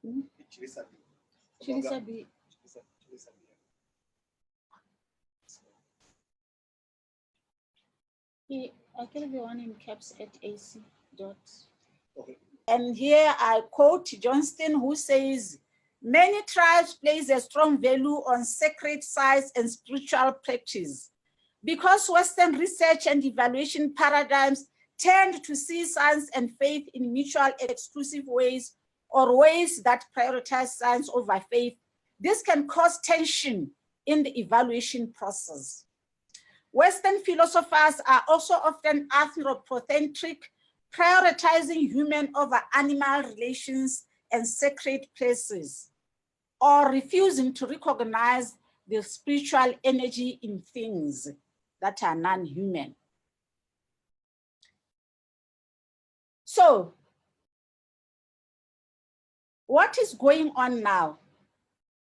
Chilisa B. Chilisa B. Chilisa B. Actually, the one in caps at AC dot. Okay. And here I quote Johnston, who says, many tribes place a strong value on sacred sites and spiritual practice. Because Western research and evaluation paradigms tend to see science and faith in mutual exclusive ways or ways that prioritize science over faith, this can cause tension in the evaluation process. Western philosophers are also often anthropocentric, prioritizing human over animal relations and sacred places, or refusing to recognize the spiritual energy in things that are non-human. So, what is going on now?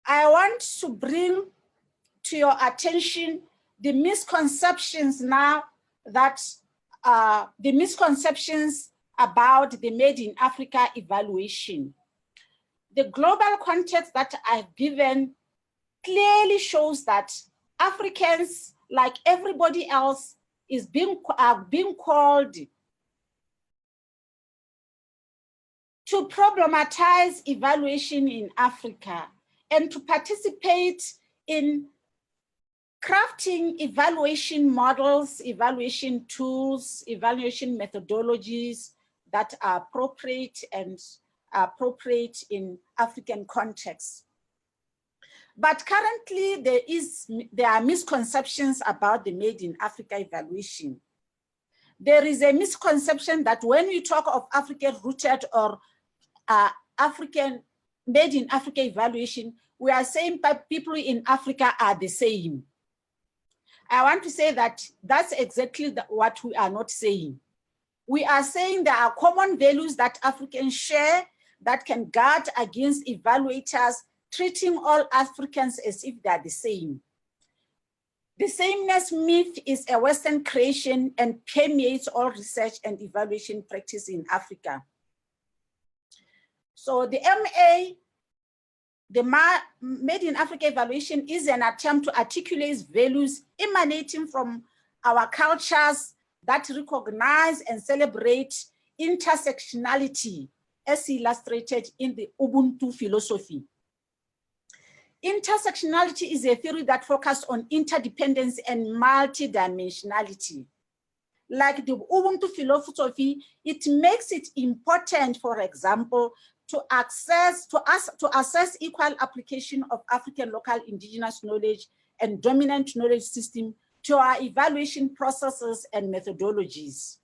I want to bring to your attention the misconceptions now that the misconceptions about the Made in Africa evaluation. The global context that I've given clearly shows that Africans, like everybody else, are being called to problematize evaluation in Africa and to participate in crafting evaluation models, evaluation tools, evaluation methodologies that are appropriate and appropriate in African contexts. But currently there are misconceptions about the Made in Africa evaluation. There is a misconception that when we talk of African rooted or African Made in Africa evaluation, we are saying that people in Africa are the same. I want to say that that's exactly what we are not saying. We are saying there are common values that Africans share that can guard against evaluators treating all Africans as if they are the same. The sameness myth is a Western creation and permeates all research and evaluation practice in Africa. So the MA, the Made in Africa evaluation, is an attempt to articulate values emanating from our cultures that recognize and celebrate intersectionality, as illustrated in the Ubuntu philosophy. Intersectionality is a theory that focuses on interdependence and multidimensionality. Like the Ubuntu philosophy, it makes it important, for example, to assess equal application of African local indigenous knowledge and dominant knowledge system to our evaluation processes and methodologies.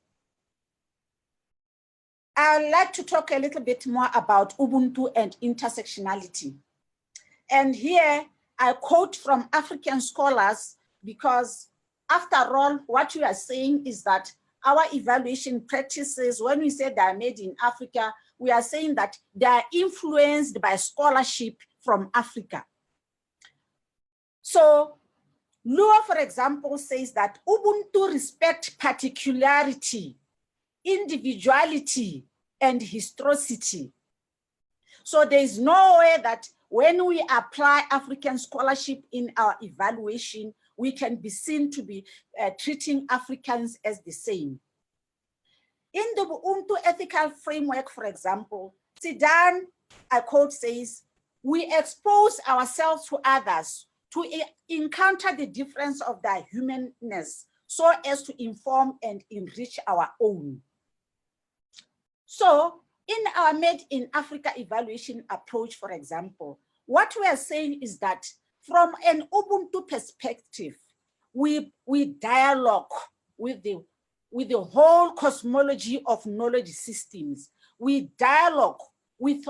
I'd like to talk a little bit more about Ubuntu and intersectionality. And here I quote from African scholars, because after all, what we are saying is that our evaluation practices, when we say they are made in Africa, we are saying that they are influenced by scholarship from Africa. So Lua, for example, says that Ubuntu respects particularity, individuality, and historicity. So there is no way that when we apply African scholarship in our evaluation, we can be seen to be treating Africans as the same. In the Ubuntu ethical framework, for example, Sidan, I quote, says, we expose ourselves to others to encounter the difference of their humanness so as to inform and enrich our own. So in our Made in Africa evaluation approach, for example, what we are saying is that from an Ubuntu perspective, we dialogue with the whole cosmology of knowledge systems. We dialogue with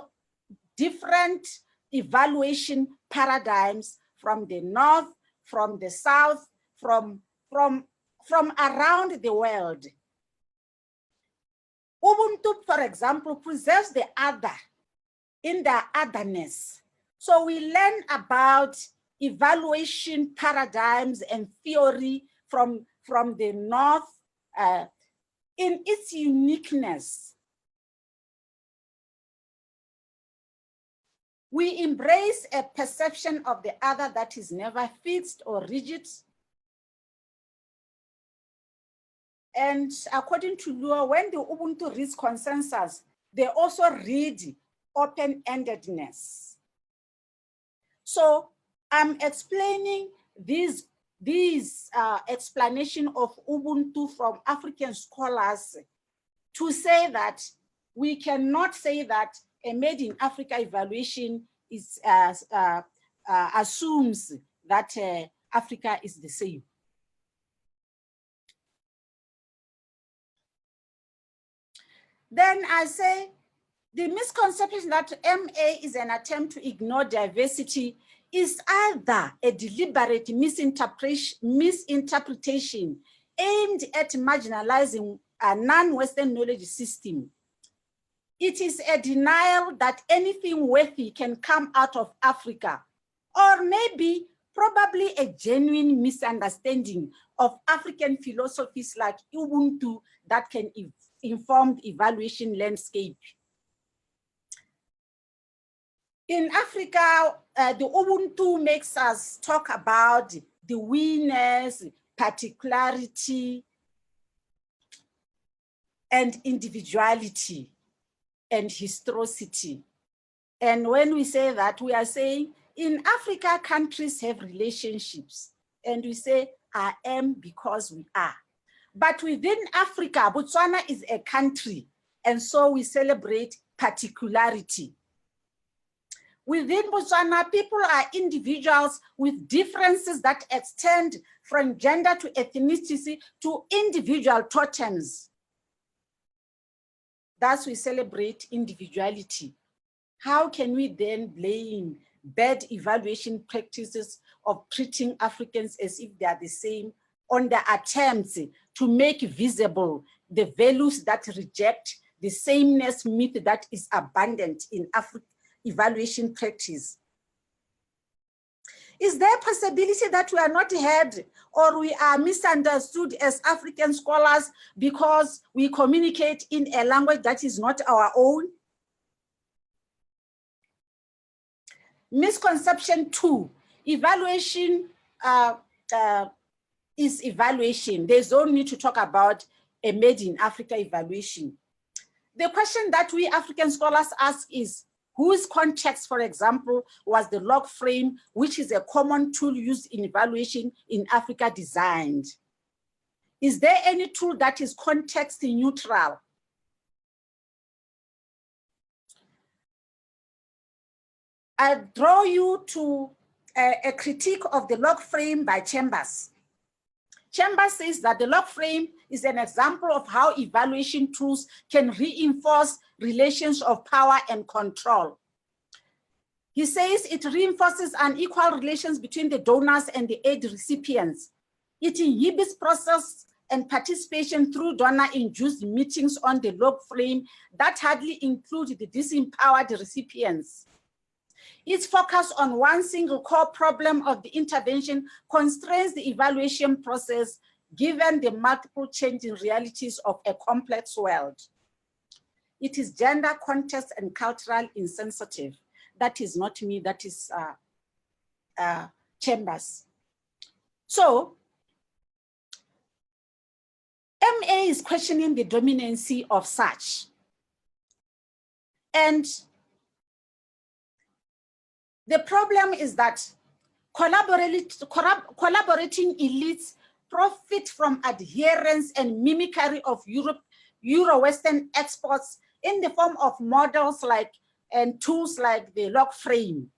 different evaluation paradigms from the north, from the south, from around the world. Ubuntu, for example, preserves the other in their otherness. So we learn about evaluation paradigms and theory from the north in its uniqueness. We embrace a perception of the other that is never fixed or rigid. And according to Luo, when the Ubuntu reads consensus, they also read open-endedness. So I'm explaining these explanation of Ubuntu from African scholars to say that we cannot say that a Made in Africa evaluation is, assumes that Africa is the same. Then I say the misconception that MA is an attempt to ignore diversity is either a deliberate misinterpretation aimed at marginalizing a non-Western knowledge system. It is a denial that anything worthy can come out of Africa, or maybe probably a genuine misunderstanding of African philosophies like Ubuntu that can inform the evaluation landscape. In Africa, the Ubuntu makes us talk about the we-ness, particularity, and individuality, and historicity. And when we say that, we are saying in Africa, countries have relationships, and we say, I am because we are. But within Africa, Botswana is a country, and so we celebrate particularity. Within Botswana, people are individuals with differences that extend from gender to ethnicity to individual totems. Thus, we celebrate individuality. How can we then blame bad evaluation practices of treating Africans as if they are the same on the attempts to make visible the values that reject the sameness myth that is abundant in African evaluation practice? Is there a possibility that we are not heard or we are misunderstood as African scholars because we communicate in a language that is not our own? Misconception 2, evaluation is evaluation. There's no need to talk about a Made in Africa evaluation. The question that we African scholars ask is, whose context, for example, was the log frame, which is a common tool used in evaluation in Africa, designed? Is there any tool that is context neutral? I draw you to a critique of the log frame by Chambers. Chambers says that the log frame is an example of how evaluation tools can reinforce relations of power and control. He says it reinforces unequal relations between the donors and the aid recipients. It inhibits process and participation through donor-induced meetings on the log frame that hardly include the disempowered recipients. Its focus on one single core problem of the intervention constrains the evaluation process given the multiple changing realities of a complex world. It is gender, context, and cultural insensitive. That is not me, that is Chambers. So, MA is questioning the dominancy of such. And the problem is that collaborating elites profit from adherence and mimicry of Euro-Western exports in the form of models like and tools like the log frame.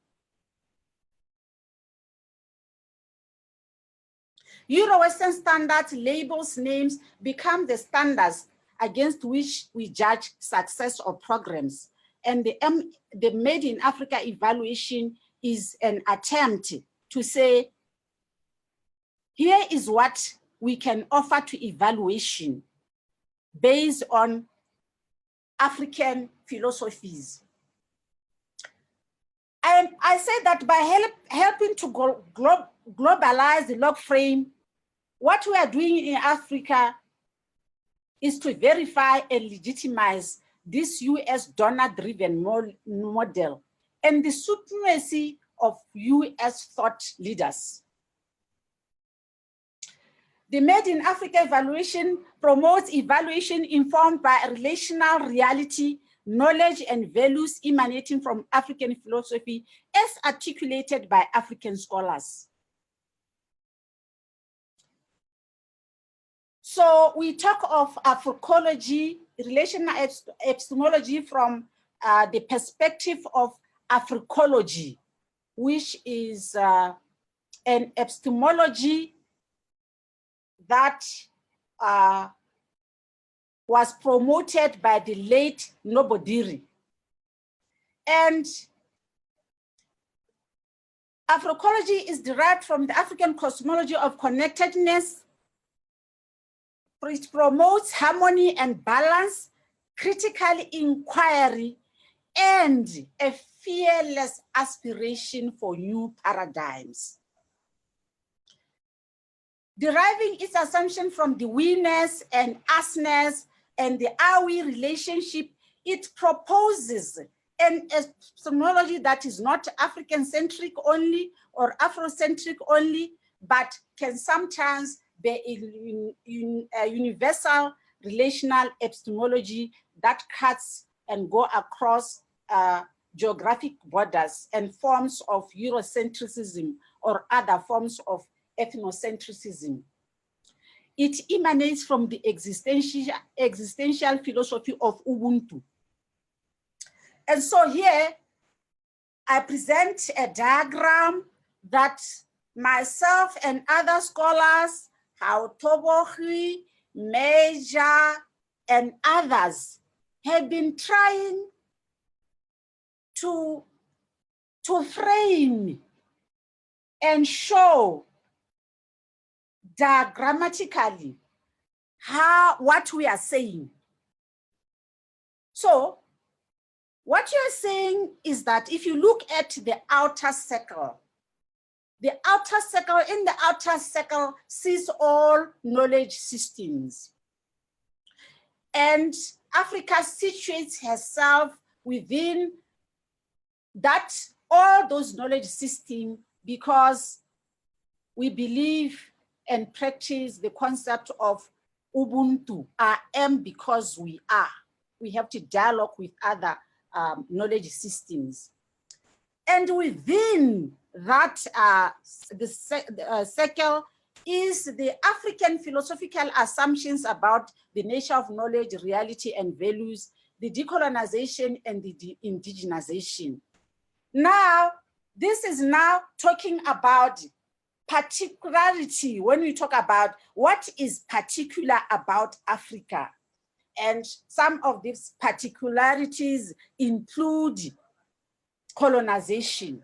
Euro-Western standards, labels, names become the standards against which we judge success of programs. And the Made in Africa evaluation is an attempt to say, here is what we can offer to evaluation based on African philosophies. And I say that by helping to globalize the log frame, what we are doing in Africa is to verify and legitimize this US donor-driven model and the supremacy of you as thought leaders. The Made in Africa evaluation promotes evaluation informed by relational reality, knowledge, and values emanating from African philosophy as articulated by African scholars. So we talk of Africology, relational epistemology from the perspective of Africology, which is an epistemology that was promoted by the late Nobodiri. And Africology is derived from the African cosmology of connectedness. It promotes harmony and balance, critical inquiry, and a fearless aspiration for new paradigms. Deriving its assumption from the we-ness and us-ness and the are-we relationship, it proposes an epistemology that is not African-centric only or Afrocentric only, but can sometimes be a universal relational epistemology that cuts and go across geographic borders and forms of Eurocentrism or other forms of ethnocentrism. It emanates from the existential philosophy of Ubuntu. And so here I present a diagram that myself and other scholars, Hautobohi, Major, and others have been trying to frame and show diagrammatically what we are saying. So what you're saying is that if you look at the outer circle, in the outer circle sees all knowledge systems. And Africa situates herself within that, all those knowledge systems, because we believe and practice the concept of Ubuntu, I am because we are. We have to dialogue with other knowledge systems. And within that, the circle is the African philosophical assumptions about the nature of knowledge, reality, and values, the decolonization and the indigenization. Now, this is now talking about particularity when we talk about what is particular about Africa. And some of these particularities include colonization.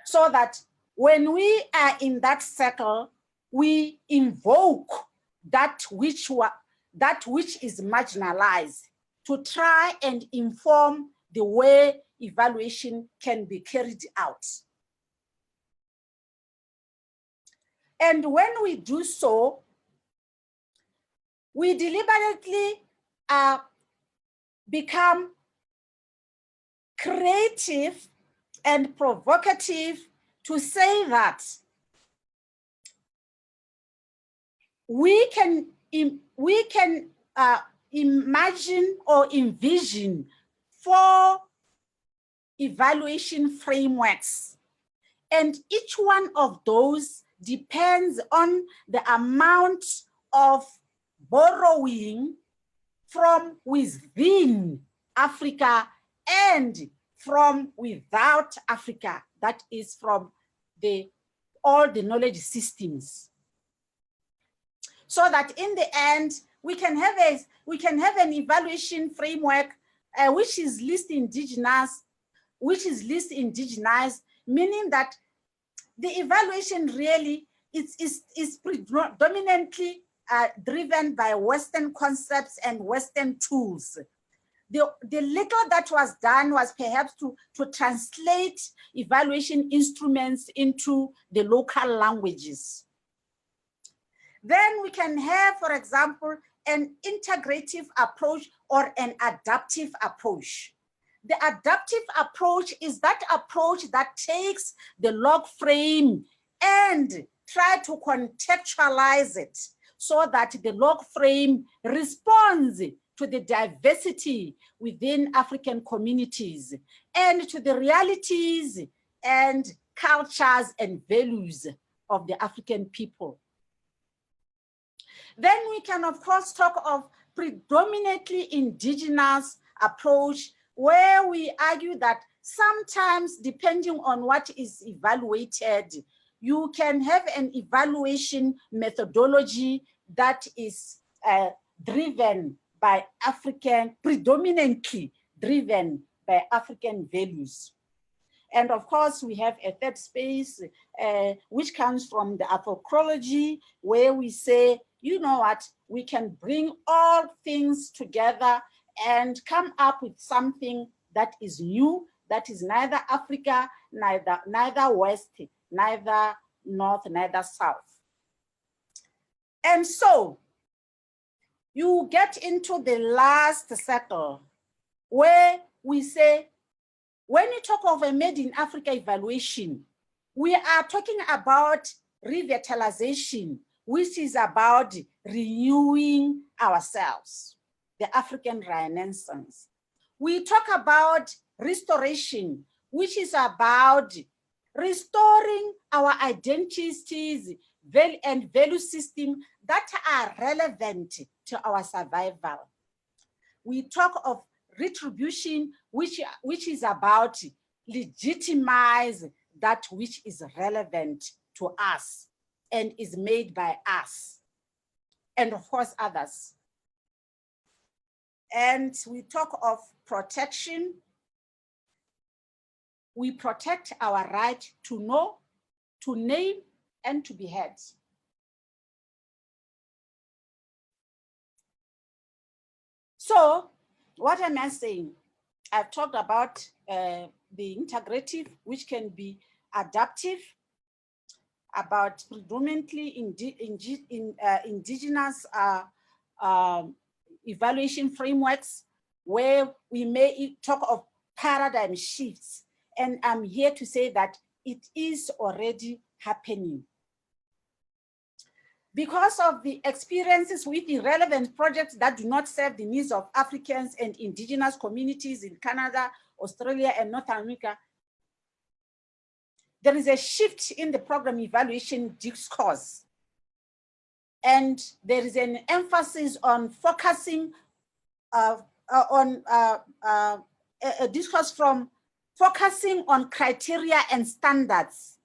So that when we are in that circle, we invoke that which is marginalized to try and inform the way evaluation can be carried out. And when we do so, we deliberately become creative and provocative to say that we can imagine or envision 4 evaluation frameworks, and each one of those depends on the amount of borrowing from within Africa and from without Africa, that is from all the knowledge systems. So that in the end, we can have an evaluation framework which is least indigenized, meaning that the evaluation really is predominantly driven by Western concepts and Western tools. The little that was done was perhaps to translate evaluation instruments into the local languages. Then we can have, for example, an integrative approach or an adaptive approach. The adaptive approach is that approach that takes the log frame and try to contextualize it so that the log frame responds to the diversity within African communities and to the realities and cultures and values of the African people. Then we can, of course, talk of predominantly indigenous approach, where we argue that sometimes, depending on what is evaluated, you can have an evaluation methodology that is driven by African, predominantly driven by African values. And of course, we have a third space, which comes from the anthropology, where we say, you know what, we can bring all things together and come up with something that is new, that is neither Africa, neither West, neither North, neither South. And so you get into the last circle where we say, when you talk of a Made in Africa evaluation, we are talking about revitalization, which is about renewing ourselves, the African Renaissance. We talk about restoration, which is about restoring our identities and value system that are relevant to our survival. We talk of retribution, which is about legitimize that which is relevant to us and is made by us, and of course others. And we talk of protection. We protect our right to know, to name, and to be heard. So what am I saying? I've talked about the integrative, which can be adaptive, about predominantly indigenous evaluation frameworks, where we may talk of paradigm shifts. And I'm here to say that it is already happening. Because of the experiences with the relevant projects that do not serve the needs of Africans and indigenous communities in Canada, Australia, and North America, there is a shift in the program evaluation discourse. And there is an emphasis on focusing on a discourse from focusing on criteria and standards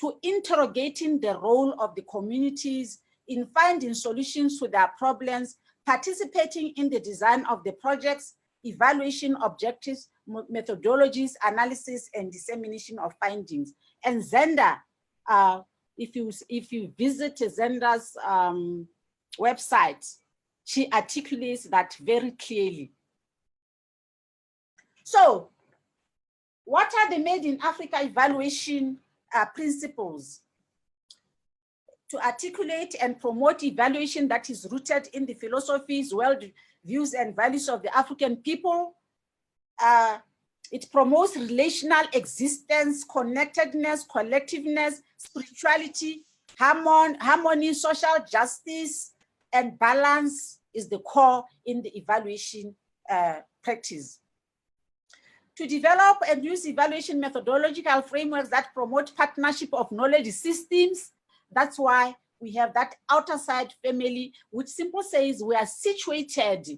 to interrogating the role of the communities in finding solutions to their problems, participating in the design of the projects, evaluation objectives, methodologies, analysis, and dissemination of findings. And Zenda, if you visit Zenda's website, she articulates that very clearly. So, what are the Made in Africa evaluation principles? To articulate and promote evaluation that is rooted in the philosophies, worldviews, and values of the African people. It promotes relational existence, connectedness, collectiveness, spirituality, harmony, social justice, and balance is the core in the evaluation practice. To develop and use evaluation methodological frameworks that promote partnership of knowledge systems. That's why we have that outer side family, which simply says we are situated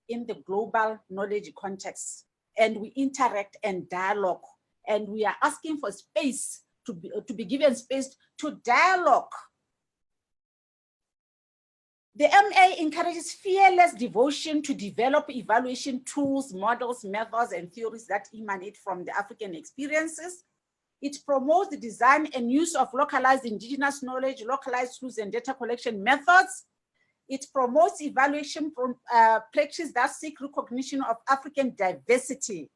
in the global knowledge context, and we interact and dialogue, and we are asking for space to be given space to dialogue. The MA encourages fearless devotion to develop evaluation tools, models, methods, and theories that emanate from the African experiences. It promotes the design and use of localized indigenous knowledge, localized tools, and data collection methods. It promotes evaluation practices that seek recognition of African diversity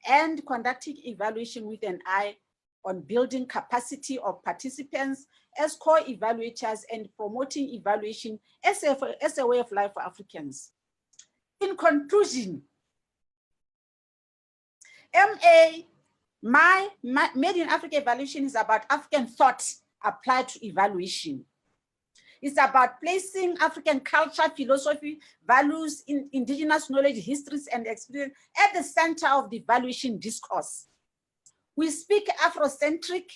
and conducting evaluation with an eye on building capacity of participants as core evaluators and promoting evaluation as a way of life for Africans. In conclusion, my Made in Africa evaluation is about African thought applied to evaluation. It's about placing African culture, philosophy, values, indigenous knowledge, histories, and experience at the center of the evaluation discourse. We speak Afrocentric,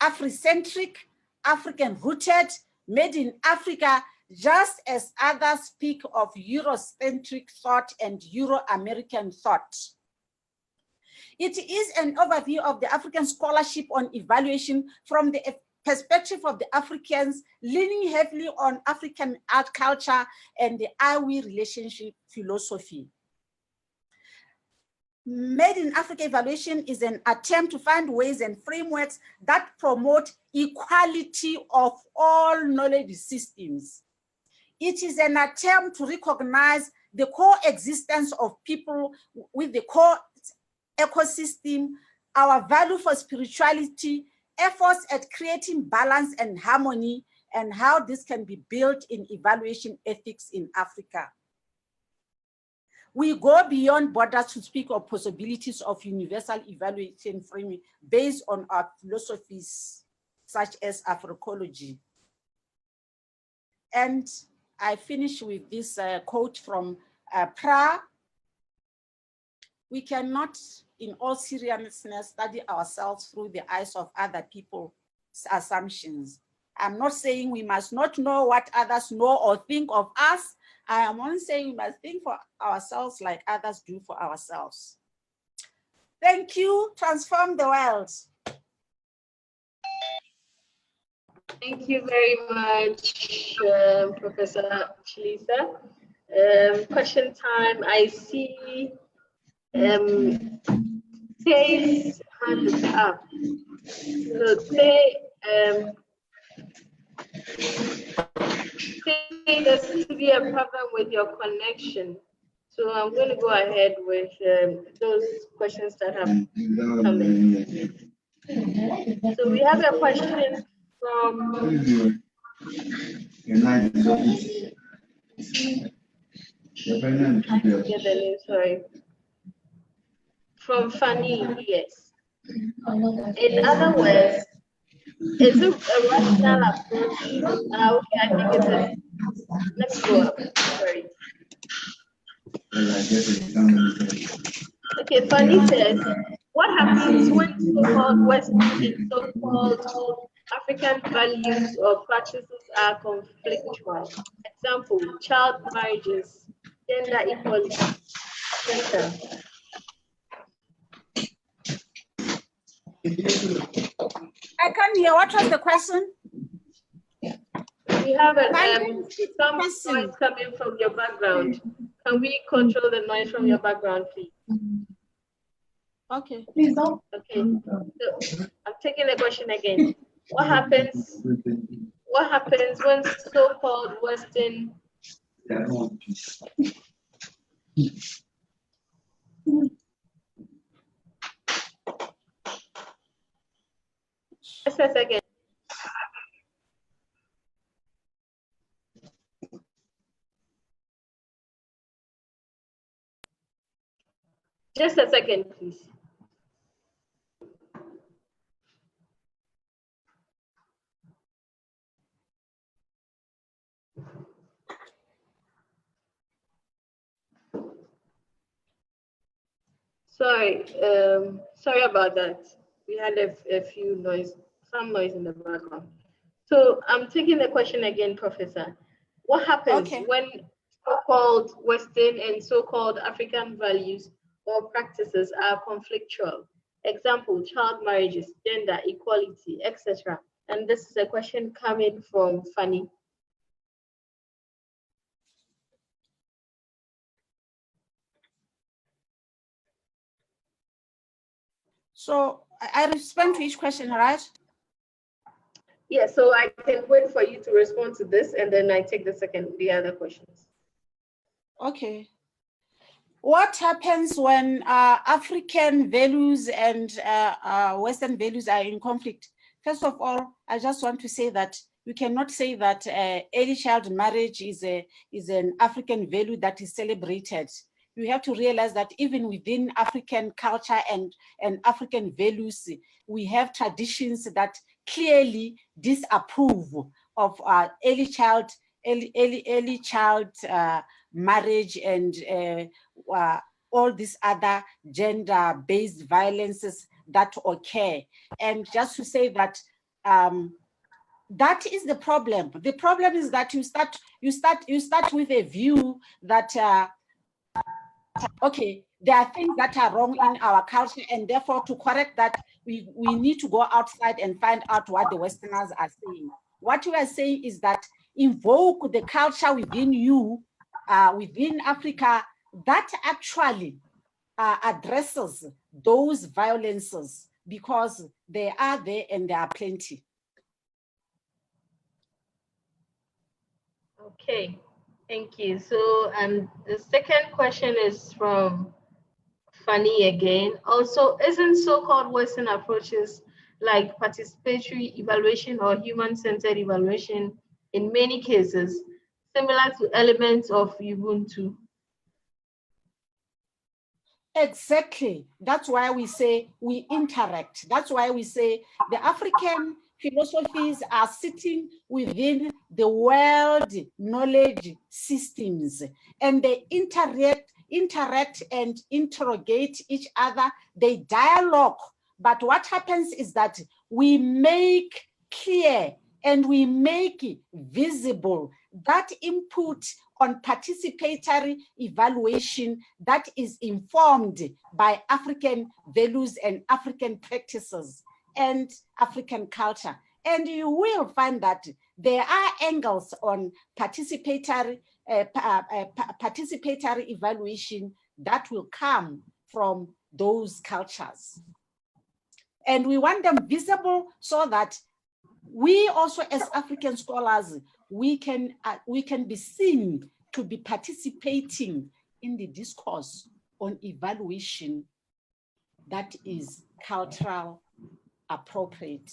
Afrocentric, African-rooted, made in Africa, just as others speak of Eurocentric thought and Euro-American thought. It is an overview of the African scholarship on evaluation from the perspective of the Africans, leaning heavily on African art culture and the I-we relationship philosophy. Made in Africa evaluation is an attempt to find ways and frameworks that promote equality of all knowledge systems. It is an attempt to recognize the coexistence of people with the core ecosystem, our value for spirituality, efforts at creating balance and harmony, and how this can be built in evaluation ethics in Africa. We go beyond borders to speak of possibilities of universal evaluation framing based on our philosophies, such as Afroecology. And I finish with this quote from Preece. We cannot, in all seriousness, study ourselves through the eyes of other people's assumptions. I'm not saying we must not know what others know or think of us. I am only saying we must think for ourselves like others do for ourselves. Thank you. Transform the world. Thank you very much, Professor Chilisa. Question time. I see Tay's hand is up. So Tay, there seems to be a problem with your connection. So I'm going to go ahead with those questions that have come in. So we have a question from sorry. From Fanny, yes. In other words, is it a rational approach? Okay, I think it is. Let's go up. Sorry. Okay, Fanny says, what happens when so-called Western and so-called African values or practices are conflictual? Example, child marriages, gender equality, etc. I can't hear. What was the question? We have some noise coming from your background. Can we control the noise from your background, please? Okay. Okay. So I'm taking the question again. What happens when so-called Western Just a second. Just a second, please. Sorry about that. We had a few some noise in the background. So I'm taking the question again, Professor. What happens when so-called Western and so-called African values or practices are conflictual? Example, child marriages, gender equality, etc. And this is a question coming from Fanny. So I respond to each question, right? Yeah, so I can wait for you to respond to this and then I take the other questions. Okay. What happens when African values and Western values are in conflict? First of all, I just want to say that you cannot say that early child marriage is an African value that is celebrated. you have to realize that even within African culture and African values, we have traditions that clearly disapprove of early child marriage and all these other gender-based violences that occur. And just to say that that is the problem. The problem is that you start with a view that okay, there are things that are wrong in our culture, and therefore to correct that, we need to go outside and find out what the Westerners are saying. What we are saying is that invoke the culture within you, within Africa, that actually addresses those violences, because they are there and there are plenty. Okay, thank you. So the second question is from Fanny again. Also, isn't so-called Western approaches like participatory evaluation or human-centered evaluation in many cases similar to elements of Ubuntu? Exactly. That's why we say we interact. That's why we say the African philosophies are sitting within the world knowledge systems, and they interact and interrogate each other. They dialogue. But what happens is that we make clear and we make visible that input on participatory evaluation that is informed by African values and African practices and African culture. And you will find that there are angles on participatory evaluation that will come from those cultures. And we want them visible so that we also, as African scholars, we can be seen to be participating in the discourse on evaluation that is cultural appropriate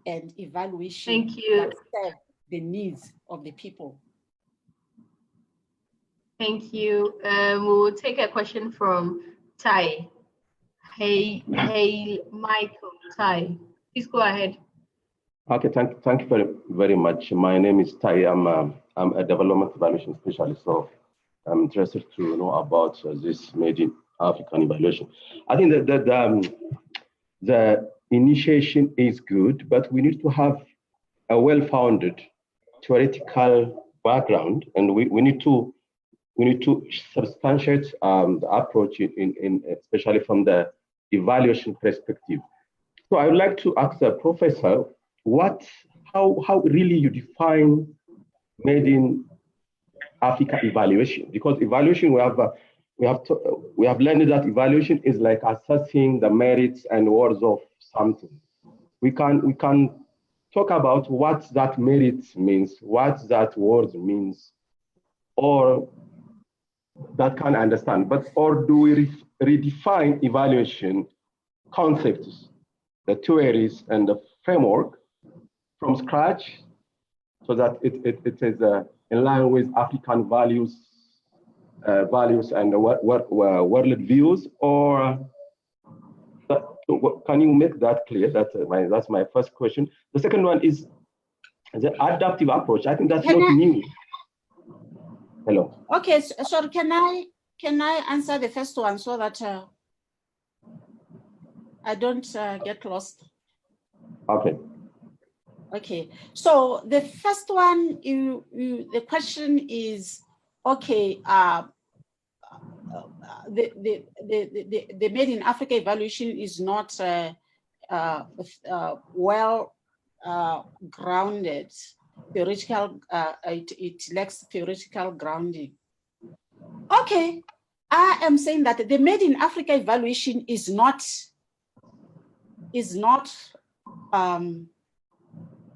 and evaluation that serve the needs of the people. Thank you. We will take a question from Tai. Hey, Michael, Tai, please go ahead. Okay, thank you very much. My name is Tai. I'm a development evaluation specialist, so I'm interested to know about this made in African evaluation. I think that the initiation is good, but we need to have a well-founded theoretical background, and we need to substantiate the approach in especially from the evaluation perspective. So I would like to ask the professor, how really you define made in Africa evaluation? Because evaluation, we have learned that evaluation is like assessing the merits and worth of something. We can talk about what that merit means, what that word means, or that can understand. Or do we redefine evaluation concepts, the theories and the framework from scratch, so that it is in line with African values and world views? Or can you make that clear? That's my first question. The second one is the adaptive approach. I think that's not new. Hello. Okay, so can I answer the first one so that I don't get lost? Okay. Okay, so the first one, the question is, okay, the Made in Africa evaluation is not well grounded, theoretical, it lacks theoretical grounding. Okay, I am saying that the Made in Africa evaluation is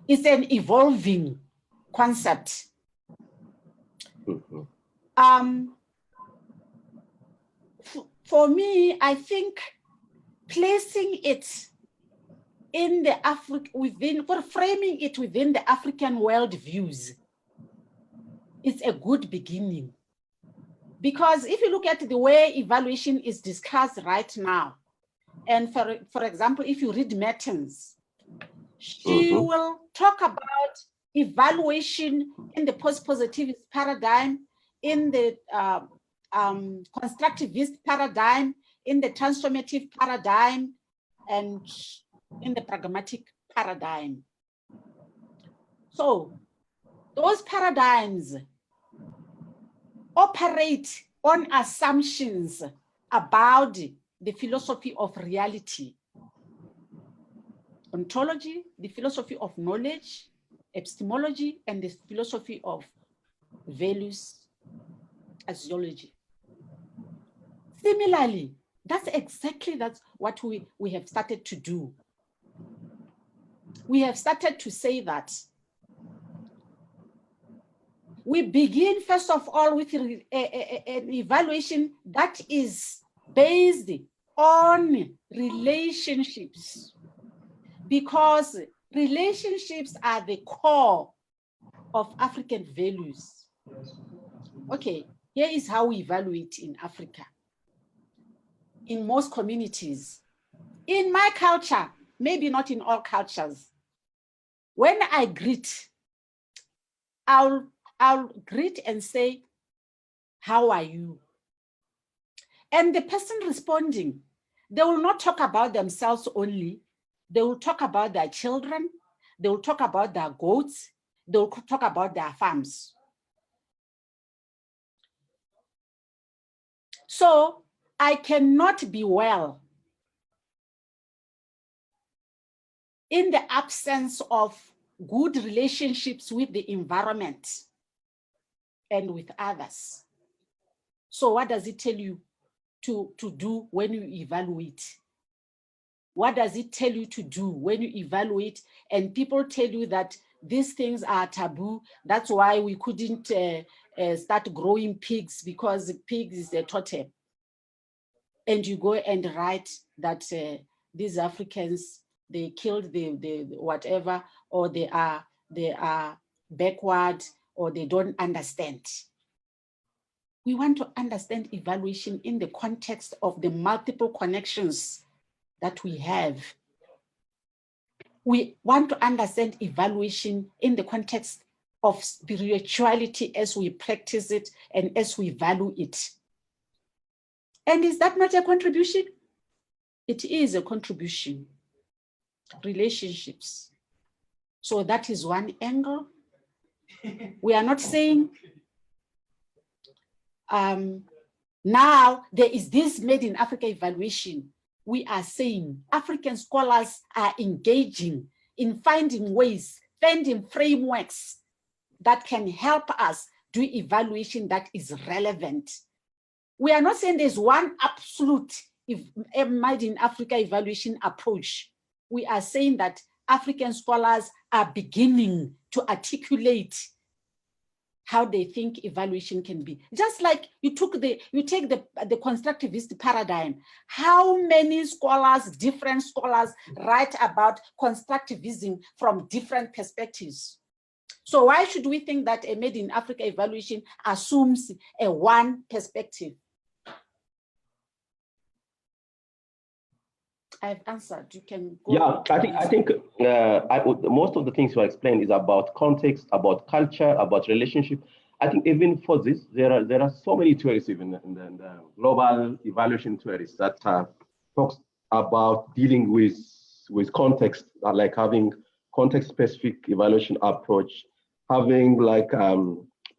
it's an evolving concept. For me, I think placing it in the framing it within the African world views is a good beginning, Because if you look at the way evaluation is discussed right now, and for example, if you read Mertens, she will talk about evaluation in the post-positivist paradigm, in the constructivist paradigm, in the transformative paradigm, and in the pragmatic paradigm. So those paradigms operate on assumptions about the philosophy of reality, ontology, the philosophy of knowledge, epistemology, and the philosophy of values, axiology. Similarly, that's what we have started to do. We have started to say that we begin, first of all, with an evaluation that is based on relationships, because relationships are the core of African values. Okay, here is how we evaluate in Africa. In most communities, in my culture, maybe not in all cultures, when I greet, I'll greet and say, how are you? And the person responding, they will not talk about themselves only. They will talk about their children. They will talk about their goats. They will talk about their farms. So I cannot be well in the absence of good relationships with the environment and with others. So what does it tell you to do when you evaluate? What does it tell you to do when you evaluate and people tell you that these things are taboo? That's why we couldn't start growing pigs, because pigs is a totem. And you go and write that these Africans, they killed the whatever, or they are backward, or they don't understand. We want to understand evaluation in the context of the multiple connections that we have. We want to understand evaluation in the context of spirituality as we practice it and as we value it. And is that not a contribution? It is a contribution. Relationships. So that is one angle. We are not saying now there is this Made in Africa evaluation. We are saying African scholars are engaging in finding ways, finding frameworks that can help us do evaluation that is relevant. We are not saying there's one absolute Made in Africa evaluation approach. We are saying that African scholars are beginning to articulate how they think evaluation can be. Just like you take the constructivist paradigm. How many scholars, different scholars, write about constructivism from different perspectives? So why should we think that a Made in Africa evaluation assumes a one perspective? I've answered. You can go. Yeah, I think most of the things you explained is about context, about culture, about relationship. I think even for this, there are so many theories, even in the global evaluation theories, that talks about dealing with context, like having context-specific evaluation approach, having like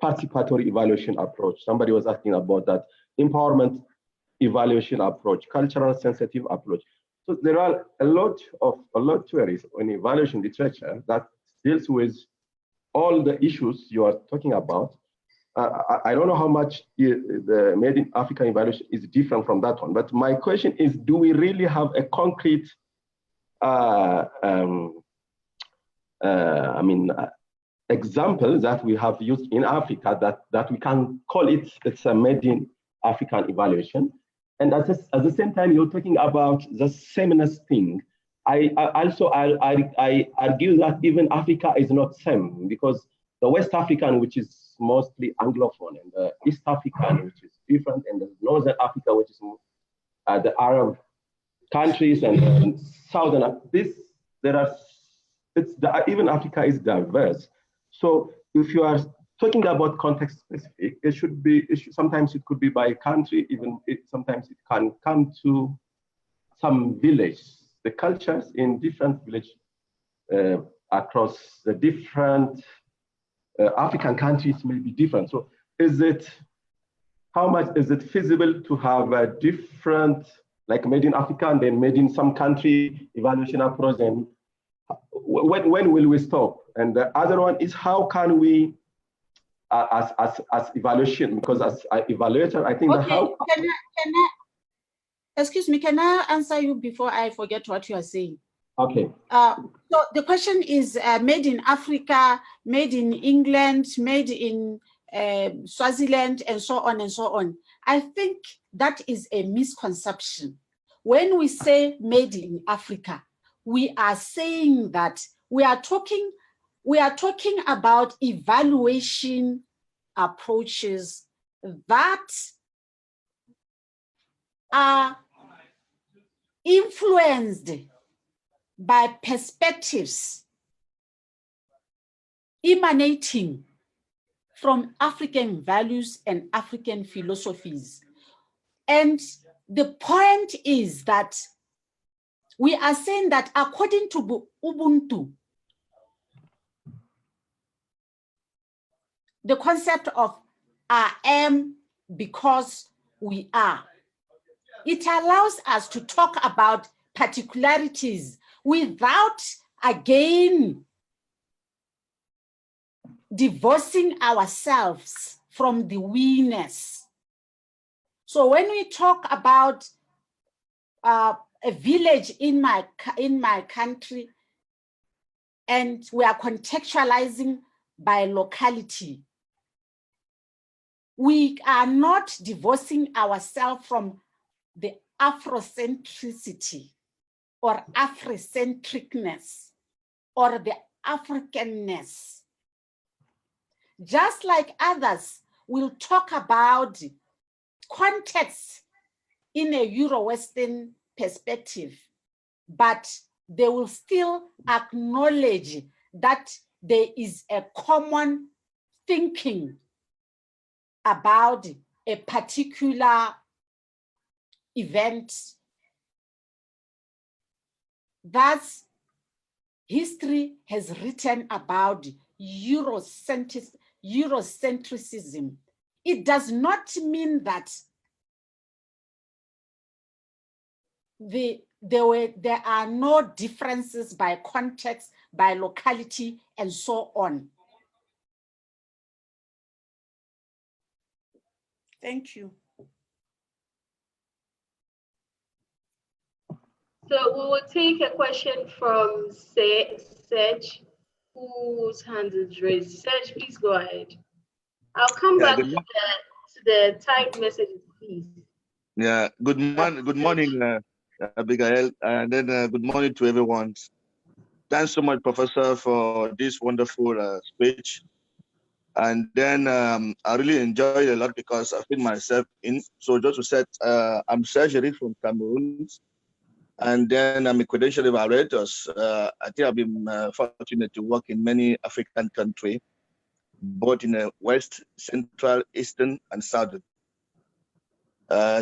participatory evaluation approach. Somebody was asking about that, empowerment evaluation approach, cultural sensitive approach. So there are a lot of theories in evaluation literature that deals with all the issues you are talking about. I don't know how much the Made in Africa evaluation is different from that one, but my question is, do we really have a concrete, example that we have used in Africa that we can call it's a Made in African evaluation? And at the same time, you're talking about the sameness thing. I argue that even Africa is not same, because the West African, which is mostly Anglophone, and the East African, which is different, and there's Northern Africa, which is the Arab countries, and Southern. Even Africa is diverse. So if you are talking about context specific, sometimes it could be by country, sometimes it can come to some village. The cultures in different villages across the different African countries may be different. So how much is it feasible to have a different, like made in Africa and then made in some country evaluation approach, and when will we stop? And the other one is, how can we, as evaluation, because as an evaluator, I think excuse me, can I answer you before I forget what you are saying? Okay. So the question is made in Africa, made in England, made in Swaziland, and so on and so on. I think that is a misconception. When we say made in Africa, we are saying that we are talking about evaluation approaches that are influenced by perspectives emanating from African values and African philosophies. And the point is that we are saying that according to Ubuntu, the concept of I am because we are, it allows us to talk about particularities without, again, divorcing ourselves from the we-ness. So when we talk about a village in my country, and we are contextualizing by locality, we are not divorcing ourselves from the Afrocentricity or Afrocentricness or the Africanness. Just like others will talk about context in a Euro-Western perspective, but they will still acknowledge that there is a common thinking about a particular event. Thus, history has written about Eurocentrism. It does not mean that there are no differences by context, by locality, and so on. Thank you. So we will take a question from Serge, whose hand is raised. Serge, please go ahead. I'll come back to the typed messages, please. Yeah, good morning, Abigail, and then good morning to everyone. Thanks so much, Professor, for this wonderful speech. And then I really enjoyed it a lot because I feel myself in. So just to set, I'm Serge from Cameroon, and then I'm a credential evaluator. I think I've been fortunate to work in many African countries, both in the West, Central, Eastern, and Southern.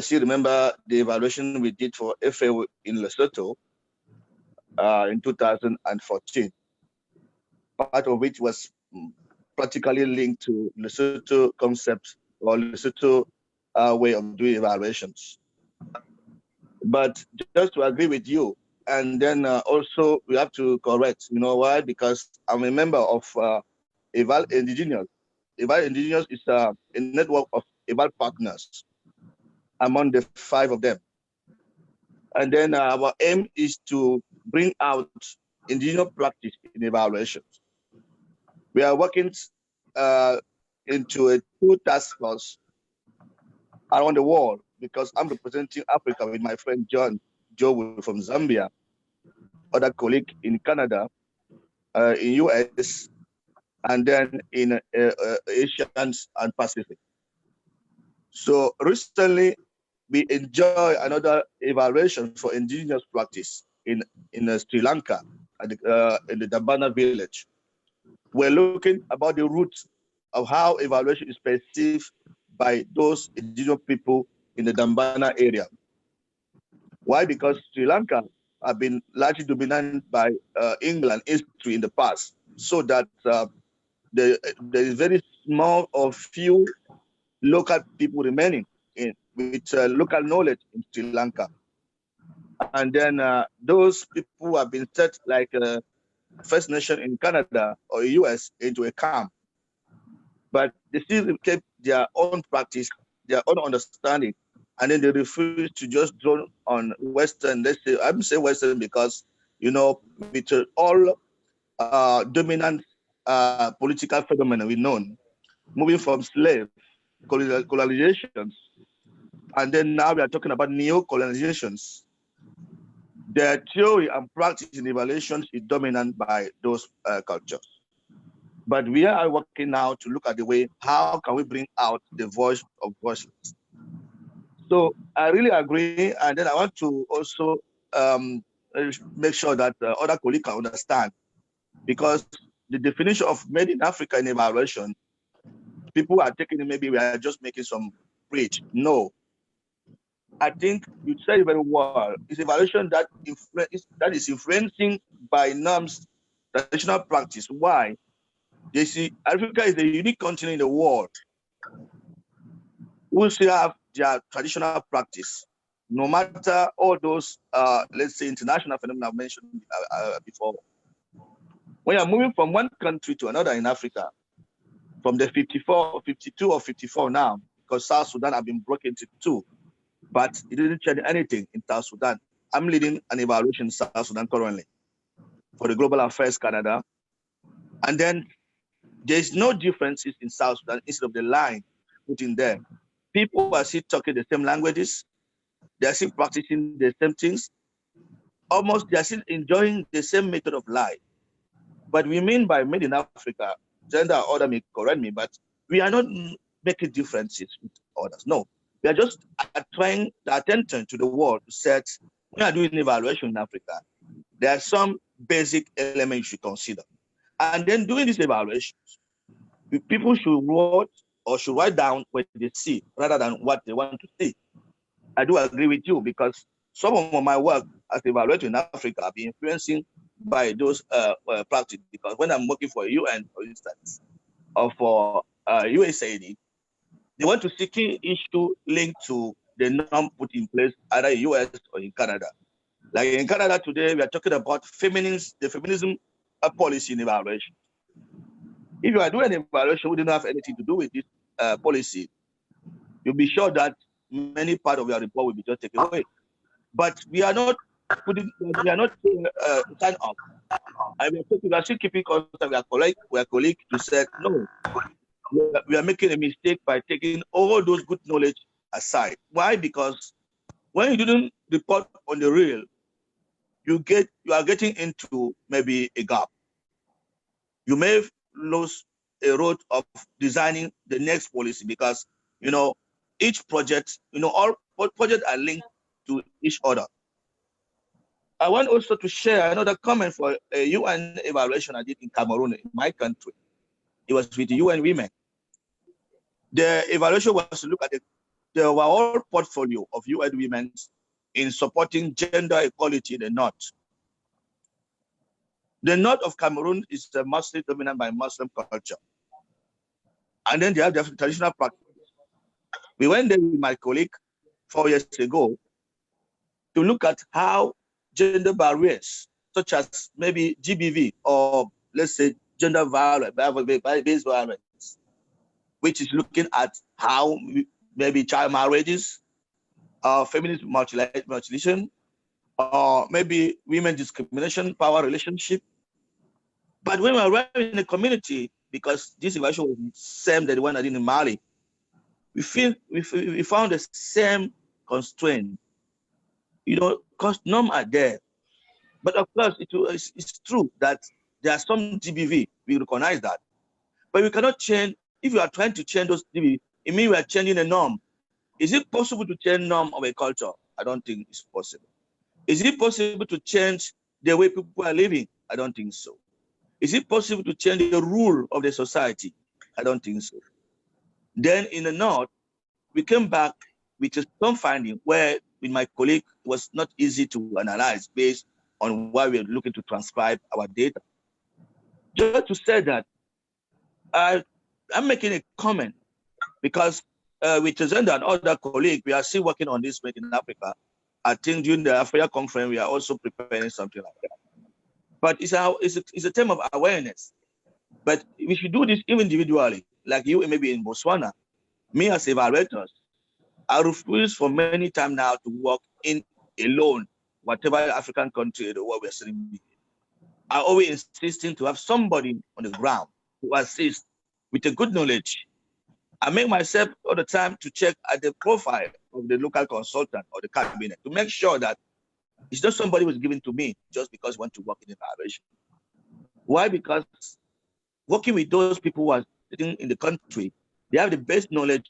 Still remember the evaluation we did for AFREA in Lesotho in 2014, part of which was practically linked to Lesotho concepts or Lesotho way of doing evaluations. But just to agree with you, and then also we have to correct, you know why? Because I'm a member of Indigenous. Indigenous is a network of Eval partners, among the 5 of them. And then our aim is to bring out indigenous practice in evaluations. We are working into a 2 task force around the world because I'm representing Africa with my friend Joe from Zambia, other colleague in Canada, in US, and then in Asia and Pacific. So recently, we enjoy another evaluation for indigenous practice in Sri Lanka, in the Dambana village. We're looking about the roots of how evaluation is perceived by those indigenous people in the Dambana area. Why? Because Sri Lanka have been largely dominated by England history in the past, so that there is very small or few local people remaining with local knowledge in Sri Lanka. And then those people have been set like First Nation in Canada or US into a camp. But they still kept their own practice, their own understanding, and then they refuse to just draw on Western. Let's say, I'm saying Western because, you know, with all dominant political phenomena we know, moving from slave colonizations, and then now we are talking about neo-colonizations. Their theory and practice in evaluations is dominant by those cultures. But we are working now to look at the way, how can we bring out the voice of voiceless? So I really agree. And then I want to also make sure that other colleagues can understand, because the definition of made in Africa in evaluation, people are taking it, maybe we are just making some preach. No. I think you said it very well. It's evaluation that is influencing by norms, traditional practice. Why? They see Africa is a unique continent in the world who still have their traditional practice, no matter all those, let's say, international phenomena I mentioned before. When you're moving from one country to another in Africa, from the 52 or 54 now, because South Sudan have been broken into two, but it didn't change anything in South Sudan. I'm leading an evaluation in South Sudan currently for the Global Affairs Canada. And then there's no differences in South Sudan instead of the line put in there. People are still talking the same languages. They're still practicing the same things. Almost they're still enjoying the same method of life. But we mean by made in Africa, gender or other may correct me, but we are not making differences with others. No. We are just trying the attention to the world to set, when we are doing evaluation in Africa, there are some basic elements you should consider. And then doing these evaluations, people should write down what they see rather than what they want to see. I do agree with you, because some of my work as evaluator in Africa have been influencing by those practices. Because when I'm working for UN, for instance, or for USAID, they want to see key issue linked to the norm put in place either in US or in Canada. Like in Canada today, we are talking about the feminism policy in evaluation. If you are doing an evaluation we don't have anything to do with this policy, you'll be sure that many part of your report will be just taken away. But we are not sign up. We are still keeping contact with our colleague to say, no, we are making a mistake by taking all those good knowledge aside. Why? Because when you didn't report on the real, you are getting into maybe a gap. You may lose a road of designing the next policy, because each project, all projects are linked to each other. I want also to share another comment for a UN evaluation I did in Cameroon, in my country. It was with the UN women. The evaluation was to look at the overall portfolio of UN women in supporting gender equality in the North. The North of Cameroon is mostly dominated by Muslim culture. And then they have their traditional practice. We went there with my colleague 4 years ago to look at how gender barriers, such as maybe GBV, or let's say gender based violence, which is looking at how maybe child marriages, feminist mutilation, or maybe women discrimination, power relationship. But when we arrived in the community, because this evaluation was the same that the one I did in Mali, we found the same constraint. Because norms are there. But of course, it's true that there are some GBV, we recognize that. But we cannot change, if you are trying to change those GBV, it means we are changing the norm. Is it possible to change norm of a culture? I don't think it's possible. Is it possible to change the way people are living? I don't think so. Is it possible to change the rule of the society? I don't think so. Then in the North, we came back with some finding where with my colleague it was not easy to analyze based on why we're looking to transcribe our data. Just to say that I'm making a comment because with Tazenda and other colleagues, we are still working on this in Africa. I think during the AFREA conference, we are also preparing something like that. But it's a term of awareness. But we should do this individually, like you maybe in Botswana. Me as evaluators, I refuse for many times now to work in alone, whatever African country the world we're sitting. I always insisting to have somebody on the ground who assists with a good knowledge. I make myself all the time to check at the profile of the local consultant or the cabinet to make sure that it's not somebody who's given to me just because I want to work in evaluation. Why? Because working with those people who are sitting in the country, they have the best knowledge,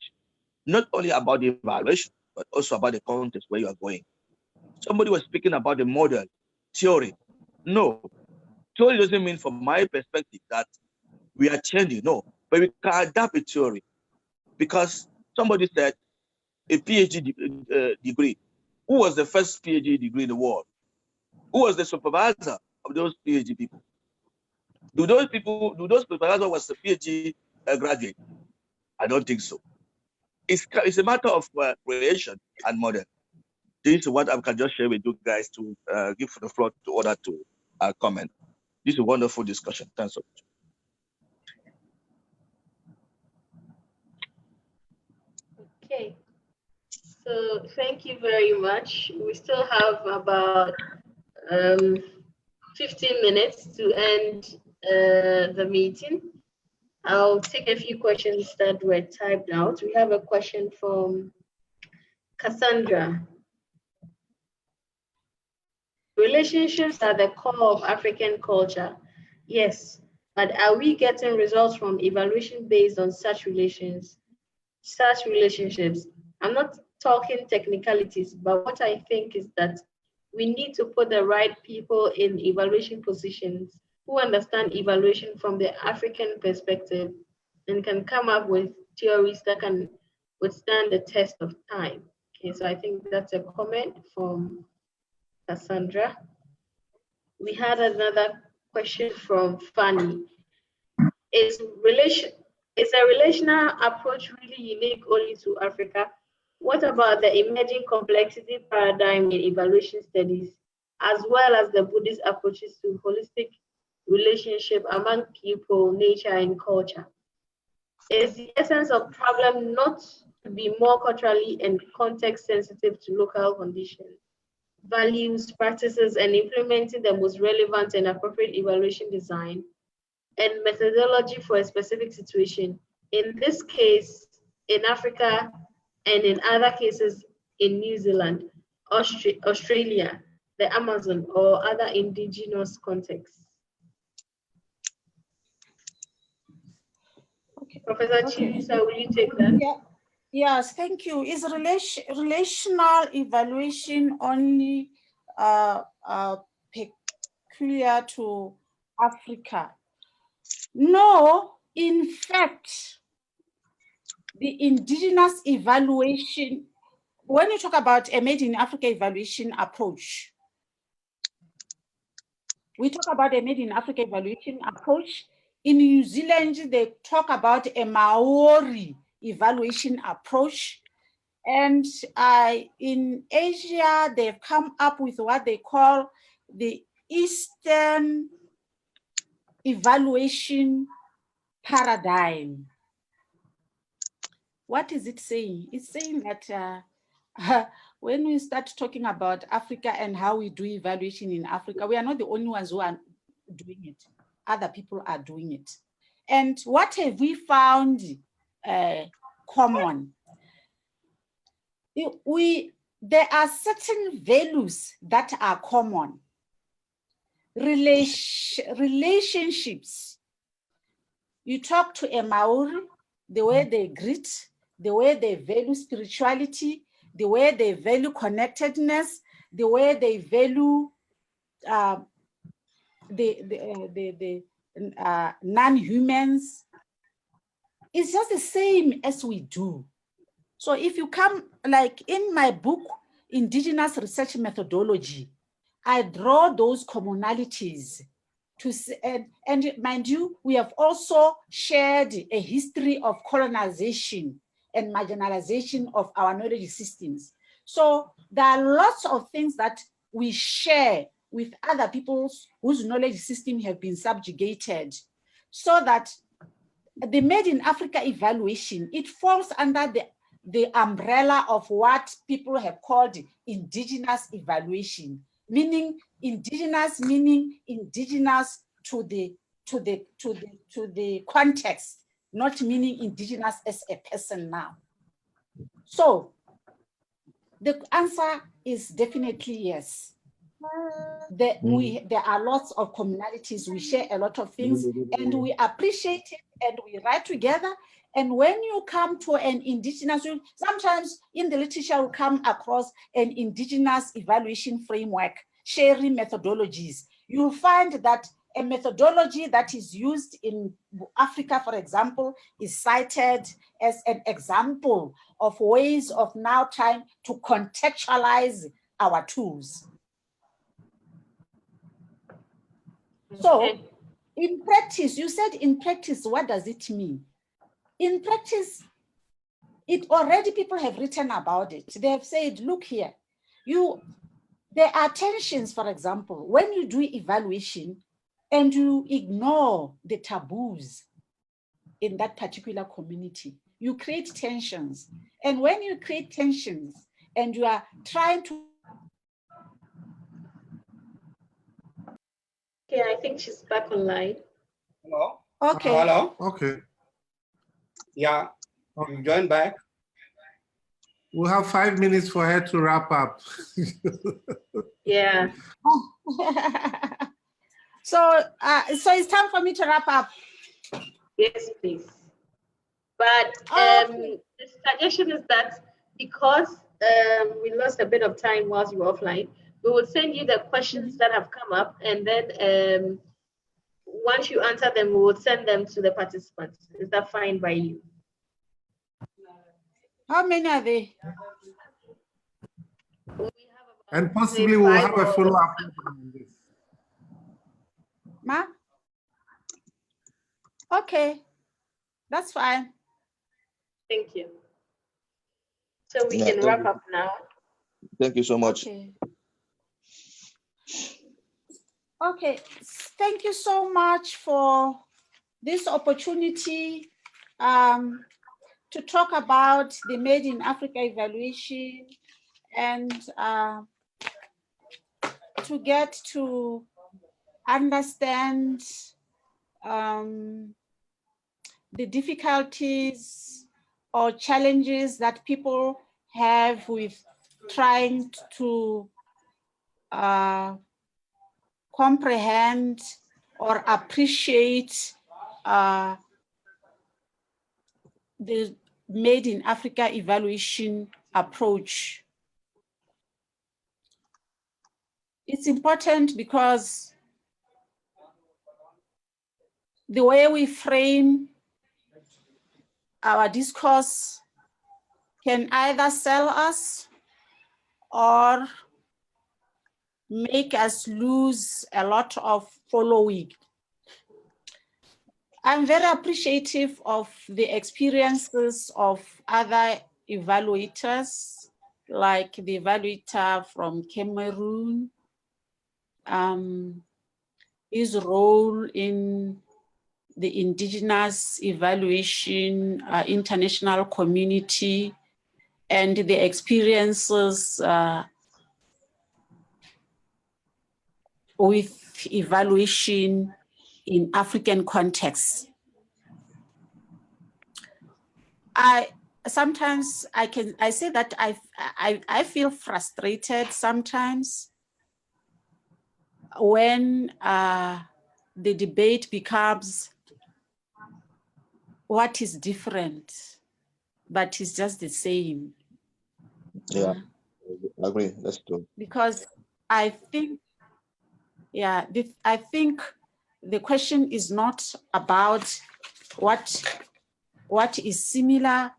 not only about the evaluation, but also about the context where you are going. Somebody was speaking about the model, theory. No, theory doesn't mean from my perspective that we are changing, no, but we can adapt a theory. Because somebody said a PhD degree. Who was the first PhD degree in the world? Who was the supervisor of those PhD people? Do those supervisors was the PhD graduate? I don't think so. It's a matter of creation and model. This is what I can just share with you guys to give the floor to others to comment. This is a wonderful discussion. Thanks so much. Okay, so thank you very much. We still have about 15 minutes to end the meeting. I'll take a few questions that were typed out. We have a question from Cassandra. Relationships are the core of African culture. Yes, but are we getting results from evaluation based on such relationships? I'm not talking technicalities, but what I think is that we need to put the right people in evaluation positions who understand evaluation from the African perspective and can come up with theories that can withstand the test of time. Okay, so I think that's a comment from Cassandra. We had another question from Fanny. Is a relational approach really unique only to Africa? What about the emerging complexity paradigm in evaluation studies, as well as the Buddhist approaches to holistic relationship among people, nature, and culture? Is the essence of problem not to be more culturally and context sensitive to local conditions, values, practices, and implementing the most relevant and appropriate evaluation design and methodology for a specific situation, in this case, in Africa, and in other cases in New Zealand, Australia, the Amazon, or other indigenous contexts? Okay. Professor Chilisa, will you take that? Yeah. Yes, thank you. Is relational evaluation only peculiar to Africa? No, in fact, the indigenous evaluation, when you talk about a Made in Africa evaluation approach, we talk about a Made in Africa evaluation approach. In New Zealand, they talk about a Maori evaluation approach. And in Asia, they've come up with what they call the Eastern evaluation paradigm. What is it saying? It's saying that when we start talking about Africa and how we do evaluation in Africa, we are not the only ones who are doing it. Other people are doing it. And what have we found common? There are certain values that are common. Relationships. You talk to a Maori, the way they greet, the way they value spirituality, the way they value connectedness, the way they value the non-humans. It's just the same as we do. So if you come, like in my book, Indigenous Research Methodology, I draw those commonalities to, and mind you, we have also shared a history of colonization and marginalization of our knowledge systems. So there are lots of things that we share with other peoples whose knowledge system have been subjugated, so that the Made in Africa evaluation, it falls under the umbrella of what people have called indigenous evaluation, meaning indigenous to the context, not meaning indigenous as a person now. So the answer is definitely yes. There are lots of commonalities, we share a lot of things, and we appreciate it, and we write together. And when you come to an indigenous, sometimes in the literature you come across an indigenous evaluation framework, sharing methodologies. You'll find that a methodology that is used in Africa, for example, is cited as an example of ways of now trying to contextualize our tools. So in practice, you said in practice, what does it mean? In practice, it already people have written about it. They have said, look here, there are tensions, for example, when you do evaluation and you ignore the taboos in that particular community, you create tensions. And when you create tensions and you are trying to... Okay, I think she's back online. Hello? Okay. Hello? Okay. Yeah, you join back. We'll have 5 minutes for her to wrap up. Yeah. So it's time for me to wrap up. Yes, please. But Okay. the suggestion is that because we lost a bit of time whilst you were offline, we will send you the questions that have come up, and then once you answer them, we will send them to the participants. Is that fine by you? How many are they? And possibly we'll have a follow-up on this. Ma? Okay, that's fine. Thank you. So we can wrap up now. Thank you so much. Okay. Okay, thank you so much for this opportunity to talk about the Made in Africa evaluation and to get to understand the difficulties or challenges that people have with trying to comprehend or appreciate the Made in Africa evaluation approach. It's important because the way we frame our discourse can either sell us or make us lose a lot of following. I'm very appreciative of the experiences of other evaluators, like the evaluator from Cameroon, his role in the indigenous evaluation international community, and the experiences with evaluation in African contexts. Sometimes I say that I feel frustrated sometimes when the debate becomes what is different but it's just the same. Yeah, I agree. That's true. Because I think, yeah, I think the question is not about what is similar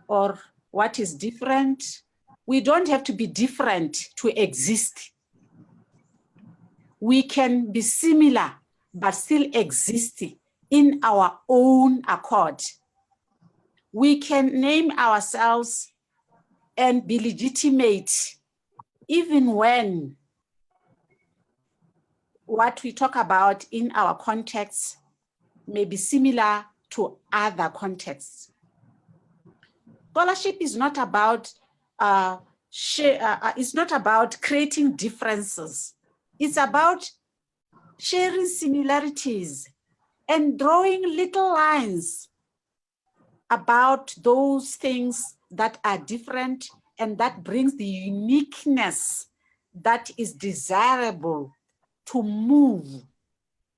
or what is different. We don't have to be different to exist. We can be similar, but still exist in our own accord. We can name ourselves and be legitimate even when what we talk about in our context may be similar to other contexts. Scholarship is not about it's not about creating differences. It's about sharing similarities and drawing little lines about those things that are different and that brings the uniqueness that is desirable to move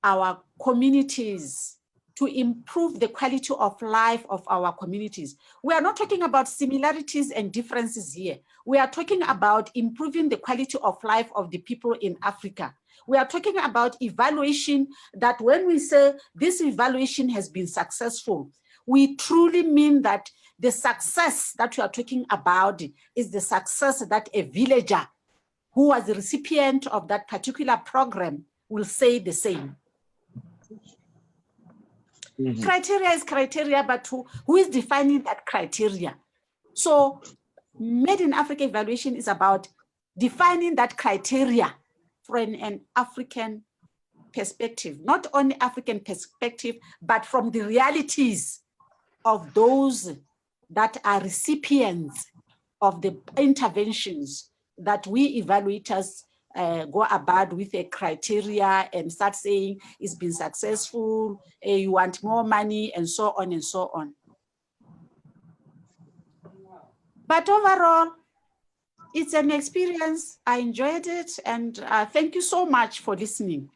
our communities, to improve the quality of life of our communities. We are not talking about similarities and differences here. We are talking about improving the quality of life of the people in Africa. We are talking about evaluation, that when we say this evaluation has been successful, we truly mean that the success that we are talking about is the success that a villager who was the recipient of that particular program will say the same. Mm-hmm. Criteria is criteria, but who is defining that criteria? So Made in Africa evaluation is about defining that criteria from an African perspective, not only African perspective, but from the realities of those that are recipients of the interventions that we evaluators go about with a criteria and start saying it's been successful, you want more money, and so on and so on. But overall, it's an experience. I enjoyed it, and thank you so much for listening.